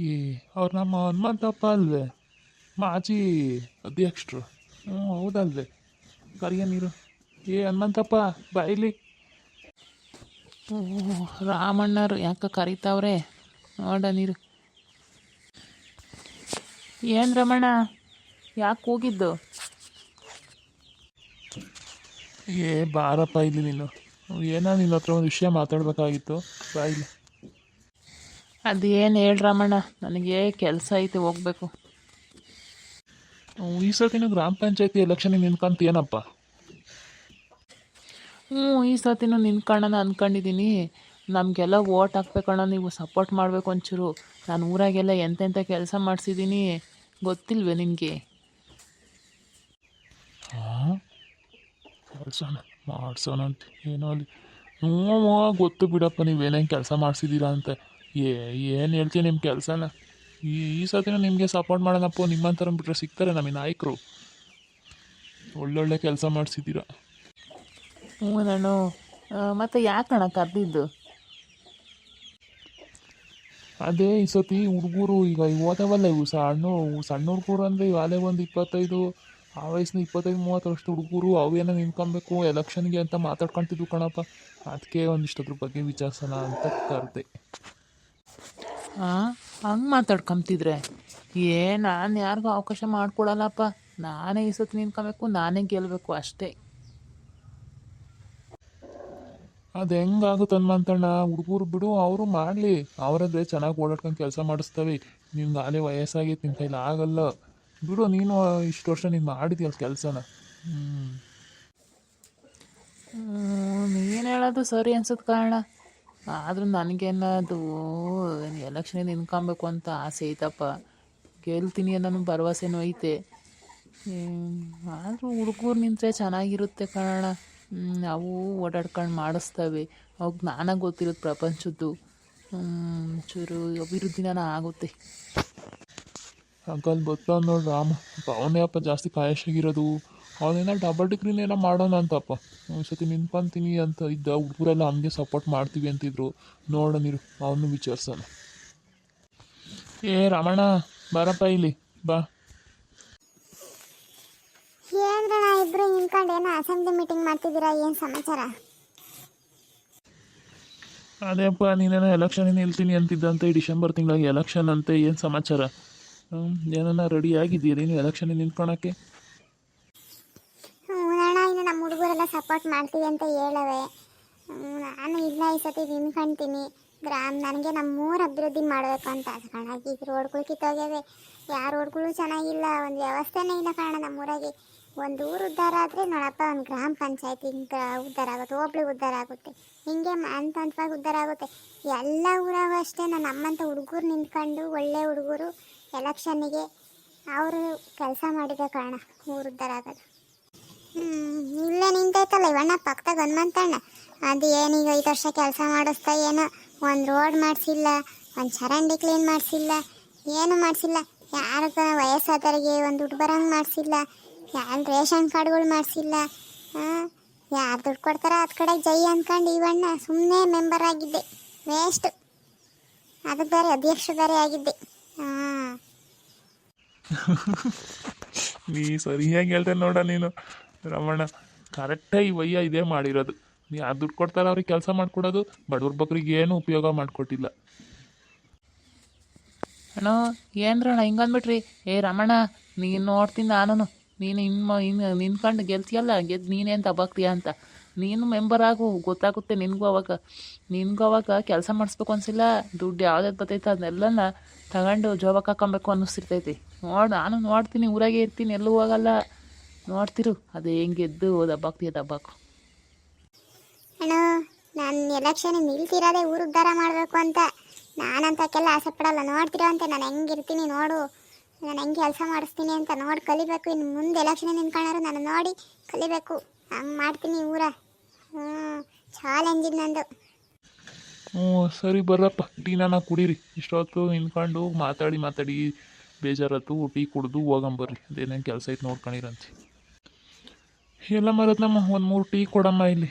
ಈ ಅವ್ರು ನಮ್ಮ ಹನುಮಂತಪ್ಪ ಅಲ್ವೇ, ಮಾಜಿ ಅಧ್ಯಕ್ಷರು. ಹ್ಞೂ ಹೌದಲ್ವೇ, ಕರಿಯ ನೀರು. ಹನುಮಂತಪ್ಪ ಬಾಯಿಲಿ. ರಾಮಣ್ಣರು ಯಾಕೆ ಕರಿತಾವ್ರೆ ನೋಡ ನೀರು. ಏನು ರಮಣ, ಯಾಕೆ ಹೋಗಿದ್ದು? ಬಾರಪ್ಪ ಇಲ್ಲಿ ನೀನು. ಏನೋ ನಿನ್ನ ಹತ್ರ ಒಂದು ವಿಷಯ ಮಾತಾಡಬೇಕಾಗಿತ್ತು, ಬಾಯಿಲಿ. ಅದೇನು ಹೇಳಿ ರಮಣ, ನನಗೆ ಕೆಲಸ ಐತೆ, ಹೋಗ್ಬೇಕು. ಈ ಸರ್ತಿನ ಗ್ರಾಮ ಪಂಚಾಯತಿ ಎಲೆಕ್ಷನಿಗೆ ನಿಂತ್ಕೊಂತೀನಪ್ಪ. ಈ ಸತಿನೂ ನಿಂತ್ಕೊಳ್ಳೋಣ ಅಂದ್ಕೊಂಡಿದ್ದೀನಿ. ನಮಗೆಲ್ಲ ಓಟ್ ಹಾಕ್ಬೇಕಣ್ಣ, ನೀವು ಸಪೋರ್ಟ್ ಮಾಡಬೇಕು ಒಂಚೂರು. ನಾನು ಊರಾಗೆಲ್ಲ ಎಂತೆಂಥ ಕೆಲಸ ಮಾಡಿಸಿದ್ದೀನಿ, ಗೊತ್ತಿಲ್ವೇ ನಿನಗೆ? ಹಾಂ, ಮಾಡ್ಸೋಣ ಅಂತ ಏನೋ ಅಲ್ಲಿ. ಹ್ಞೂ ಗೊತ್ತು ಬಿಡಪ್ಪ, ನೀವೇನೇನು ಕೆಲಸ ಮಾಡಿಸಿದ್ದೀರಾ ಅಂತ. ಏನು ಹೇಳ್ತೀನಿ ನಿಮ್ಮ ಕೆಲಸನ. ಈ ಸತಿನೂ ನಿಮಗೆ ಸಪೋರ್ಟ್ ಮಾಡೋಣಪ್ಪ. ನಿಮ್ಮಂಥರ ಬಿಟ್ಟರೆ ಸಿಗ್ತಾರೆ ನಮಗೆ ನಾಯಕರು, ಒಳ್ಳೊಳ್ಳೆ ಕೆಲಸ ಮಾಡಿಸಿದ್ದೀರಾ. ಹ್ಞೂ ನಾನು ಮತ್ತು ಯಾಕಣ್ಣ ಕರೆದಿದ್ದು? ಅದೇ ಈ ಸತಿ ಹುಡುಗರು ಈಗ ಓದವಲ್ಲ, ಇವು ಸಣ್ಣ ಹುಡುಗರು ಅಂದರೆ ಇವಾಗಲೇ ಒಂದು 25, ಆ ವಯಸ್ಸಿನ 25-30 ವರ್ಷದ ಹುಡುಗರು ಅವೇನೋ ನಿಂತ್ಕೊಬೇಕು ಎಲೆಕ್ಷನ್ಗೆ ಅಂತ ಮಾತಾಡ್ಕೊತಿದ್ವು ಕಣಪ್ಪ. ಅದಕ್ಕೆ ಒಂದಿಷ್ಟು ಅದ್ರ ಬಗ್ಗೆ ವಿಚಾರಿಸೋಣ ಅಂತ ಕರೆದೆ. ಹಾಂ, ಹಂಗೆ ಮಾತಾಡ್ಕೊಂತಿದ್ರೆ ನಾನು ಯಾರಿಗೂ ಅವಕಾಶ ಮಾಡಿಕೊಡಲ್ಲಪ್ಪ. ನಾನೇ ಈ ಸತಿ ನಿಂತ್ಕೊಬೇಕು, ನಾನೇ ಗೆಲ್ಲಬೇಕು ಅಷ್ಟೇ. ಅದು ಹೆಂಗಾಗುತ್ತೆ ಹನುಮಂತಣ್ಣ, ಹುಡುಗರು ಬಿಡು, ಅವರು ಮಾಡಲಿ. ಅವರದ್ರೆ ಚೆನ್ನಾಗಿ ಓಡಾಡ್ಕೊಂಡು ಕೆಲಸ ಮಾಡಿಸ್ತವೆ. ನಿಮ್ಗೆ ಆಲೇ ವಯಸ್ಸಾಗಿತ್ತು, ನಿಮ್ಮ ಕೈಲಿ ಆಗಲ್ಲ ಬಿಡು. ನೀನು ಇಷ್ಟು ವರ್ಷ ನೀನು ಮಾಡಿದ್ಯಲ್ಲ ಕೆಲಸನ. ನೀನು ಹೇಳೋದು ಸರಿ ಅನ್ಸುತ್ತೆ ಕಾರಣ. ಆದರೂ ನನಗೇನದು ಎಲೆಕ್ಷನಿಗೆ ನಿಂತ್ಕೊಬೇಕು ಅಂತ ಆಸೆ ಐತಪ್ಪ. ಗೆಲ್ತೀನಿ ಅನ್ನೋ ಭರವಸೆನೂ ಐತೆ. ಆದರೂ ಹುಡುಗರು ನಿಂತರೆ ಚೆನ್ನಾಗಿರುತ್ತೆ ಕಾರಣ. ಅವು ಓಡಾಡ್ಕೊಂಡು ಮಾಡಿಸ್ತವೆ, ಅವಾಗ ಜ್ಞಾನ ಗೊತ್ತಿರುತ್ತೆ ಪ್ರಪಂಚದ್ದು. ಚೂರು ಅಭಿವೃದ್ಧಿನ ಆಗುತ್ತೆ. ಅಂಕಲ್ ಗೊತ್ತಾವ ನೋಡಿ ರಾಮ, ಅವನೇ ಅಪ್ಪ ಜಾಸ್ತಿ ಕಾಯಶಾಗಿರೋದು. ಅವನೇನೋ ಡಬಲ್ ಡಿಗ್ರಿನೇನೋ ಮಾಡೋಣ ಅಂತಪ್ಪ. ಈ ಸತಿ ನಿಂತ್ಕೊಂತೀನಿ ಅಂತ ಇದ್ದ. ಹುಡುಗರೆಲ್ಲ ಅವನಿಗೆ ಸಪೋರ್ಟ್ ಮಾಡ್ತೀವಿ ಅಂತಿದ್ರು. ನೋಡೋಣ ನೀರು, ಅವನು ವಿಚಾರಿಸೋಣ. ರಮಣ ಬಾರಪ್ಪ ಇಲ್ಲಿ ಬಾ. ಏನ್ರಣ್ಣ ಇಬ್ರು ನಿಂತ್ಕೊಂಡು ಏನೋ ಅಸೆಂಬ್ಲಿ ಮೀಟಿಂಗ್ ಮಾಡ್ತಿದ್ದೀರಾ, ಏನು ಸಮಾಚಾರ? ಅದೇಪ್ಪ, ನೀನೇನೋ ಎಲೆಕ್ಷನ್ ನಿಲ್ತೀನಿ ಅಂತಿದ್ದಂತೆ, ಈ ಡಿಸೆಂಬರ್ ತಿಂಗಳಿಗೆ ಎಲೆಕ್ಷನ್ ಅಂತೆ. ಏನು ಸಮಾಚಾರ? ಏನನ್ನ ರೆಡಿ ಆಗಿದ್ದೀರಿ ನೀನು ಎಲೆಕ್ಷನ್ ನಿಂತ್ಕೊಳಕ್ಕೆ? ಅಣ್ಣ, ಇನ್ನು ನಮ್ಮ ಹುಡುಗರೆಲ್ಲ ಸಪೋರ್ಟ್ ಮಾಡ್ತೀವಿ ಅಂತ ಹೇಳವೆ. ನಾನು ಇಲ್ಲ, ಈ ಸತಿ ನಿಂತ್ಕೊಳ್ತೀನಿ. ನನಗೆ ನಮ್ಮೂರು ಅಭಿವೃದ್ಧಿ ಮಾಡಬೇಕು ಅಂತ ಕಣ. ಈಗ ರೋಡ್ಗಳು ಕಿತ್ತೋಗ್ಯವೆ, ಯಾವ ರೋಡ್ಗಳು ಚೆನ್ನಾಗಿಲ್ಲ, ಒಂದು ವ್ಯವಸ್ಥೆನೇ ಇಲ್ಲ ಕಾರಣ ನಮ್ಮೂರಾಗೆ. ಒಂದು ಊರು ಉದ್ಧಾರ ಆದರೆ ನೋಡಪ್ಪ, ಒಂದು ಗ್ರಾಮ ಪಂಚಾಯತಿ ಉದ್ಧಾರ ಆಗುತ್ತೆ, ಹೋಬಳಿ ಉದ್ಧಾರ ಆಗುತ್ತೆ, ಹಿಂಗೆ ಹಂತವಾಗಿ ಉದ್ಧಾರ ಆಗುತ್ತೆ. ಎಲ್ಲ ಊರಾಗೂ ಅಷ್ಟೇ. ನಮ್ಮಂಥ ಹುಡುಗರು ನಿಂತ್ಕೊಂಡು, ಒಳ್ಳೆ ಹುಡುಗರು ಎಲೆಕ್ಷನ್ನಿಗೆ ಅವರು ಕೆಲಸ ಮಾಡಿದ ಕಾರಣ ಊರು ಉದ್ಧಾರ ಆಗೋದು. ಇಲ್ಲೇ ನಿಂತೈತಲ್ಲ ಇವಣ್ಣ ಪಕ್ಕದಾಗ ಹನುಮಂತಣ್ಣ, ಅದು ಏನೀಗ 5 ವರ್ಷ ಕೆಲಸ ಮಾಡಿಸ್ತಾ ಏನೋ ಒಂದು ರೋಡ್ ಮಾಡಿಸಿಲ್ಲ, ಒಂದು ಚರಂಡಿ ಕ್ಲೀನ್ ಮಾಡಿಸಿಲ್ಲ, ಏನು ಮಾಡಿಸಿಲ್ಲ. ಯಾರಿಗ ವಯಸ್ಸಾದವರಿಗೆ ಒಂದು ದುಡ್ಡು ಬರೋಂಗೆ ಮಾಡಿಸಿಲ್ಲ, ಯಾರು ರೇಷನ್ ಕಾರ್ಡ್ಗಳು ಮಾಡಿಸಿಲ್ಲ. ಯಾರು ದುಡ್ಡು ಕೊಡ್ತಾರ ಅದು ಕಡೆ ಜೈ ಅಂದ್ಕೊಂಡು ಇವಣ್ಣ ಸುಮ್ಮನೆ ಮೆಂಬರ್ ಆಗಿದ್ದೆ, ವೇಸ್ಟ್. ಅದಕ್ಕೆ ಬೇರೆ ಅಧ್ಯಕ್ಷ ಬೇರೆ ಆಗಿದ್ದೆ. ನೀ ಸರಿಯಾಗಿ ಹೇಳ್ತೇನೆ ನೋಡ ನೀನು ರಮಣ. ಕರೆಕ್ಟಾಗಿ ವಯ್ಯ ಇದೇ ಮಾಡಿರೋದು. ನೀ ಯಾರು ದುಡ್ಡು ಕೊಡ್ತಾರ ಅವ್ರಿಗೆ ಕೆಲಸ ಮಾಡಿಕೊಡೋದು, ಬಡವ್ರ ಬಗ್ರಿಗೆ ಏನು ಉಪಯೋಗ ಮಾಡಿಕೊಟ್ಟಿಲ್ಲ. ಅಣ್ಣ ಏನ್ರಣ್ಣ ಹಿಂಗಂದ್ಬಿಟ್ರಿ? ರಮಣ, ನೀನು ನೋಡ್ತೀನಿ ನಾನು. ನೀನು ಇನ್ನು ನಿನ್ಕೊಂಡು ಗೆಲ್ತೀಯಲ್ಲ, ಗೆದ್ದು ನೀನೇನು ತಬಾಕ್ತೀಯ ಅಂತ. ನೀನು ಮೆಂಬರ್ ಆಗು, ಗೊತ್ತಾಗುತ್ತೆ ನಿನಗೂ ಅವಾಗ ಕೆಲಸ ಮಾಡಿಸ್ಬೇಕು ಅನಿಸಿಲ್ಲ. ದುಡ್ಡು ಯಾವ್ದಾದ್ರು ಬರ್ತೈತೆ ಅದನ್ನೆಲ್ಲನ ತಗೊಂಡು ಜೋಬಕ್ಕೆ ಹಾಕೊಬೇಕು ಅನ್ನಿಸ್ತಿರ್ತೈತಿ. ನಾನು ನೋಡ್ತೀನಿ, ಊರಾಗೆ ಇರ್ತೀನಿ, ಎಲ್ಲೂ ಹೋಗಲ್ಲ. ನೋಡ್ತಿರು ಅದು ಹೆಂಗೆ ಗೆದ್ದು ದಬ್ಬಾಕು. ಅಣ್ಣ, ನಾನು ಎಲೆಕ್ಷನ್ ನಿಲ್ತಿರೋದೇ ಊರು ಉದ್ಧಾರ ಮಾಡಬೇಕು ಅಂತ. ನಾನಂತಕ್ಕೆಲ್ಲ ಆಸೆ ಪಡಲ್ಲ. ನೋಡ್ತಿರೋ ಅಂತ ನಾನು ಹೆಂಗಿರ್ತೀನಿ ನೋಡು, ನಾನು ಹೆಂಗೆ ಕೆಲಸ ಮಾಡಿಸ್ತೀನಿ ಅಂತ ನೋಡಿ ಕಲಿಬೇಕು. ಇನ್ನು ಮುಂದೆ ಎಲೆಕ್ಷನ್ ನಿಂತ್ಕೊಂಡ್ರೆ ನಾನು ನೋಡಿ ಕಲಿಬೇಕು. ಹಂಗೆ ಮಾಡ್ತೀನಿ ಊರ. ಚಾಲೆಂಜ್ ನಂದು. ಸರಿ ಬರ್ರಪ್ಪ, ಟೀನ ಕುಡೀರಿ. ಇಷ್ಟೊತ್ತು ನಿಂತ್ಕೊಂಡು ಮಾತಾಡಿ ಬೇಜಾರತ್ತು. ಟೀ ಕುಡಿದು ಹೋಗಂಬರ್ರಿ. ಅದೇನೇನು ಕೆಲಸ ಐತೆ ನೋಡ್ಕೊಂಡಿರಂತೆ. ಎಲ್ಲ ಮರತ್ ನಮ್ಮ ಒಂದು 3 ಟೀ ಕೊಡಮ್ಮ ಇಲ್ಲಿ.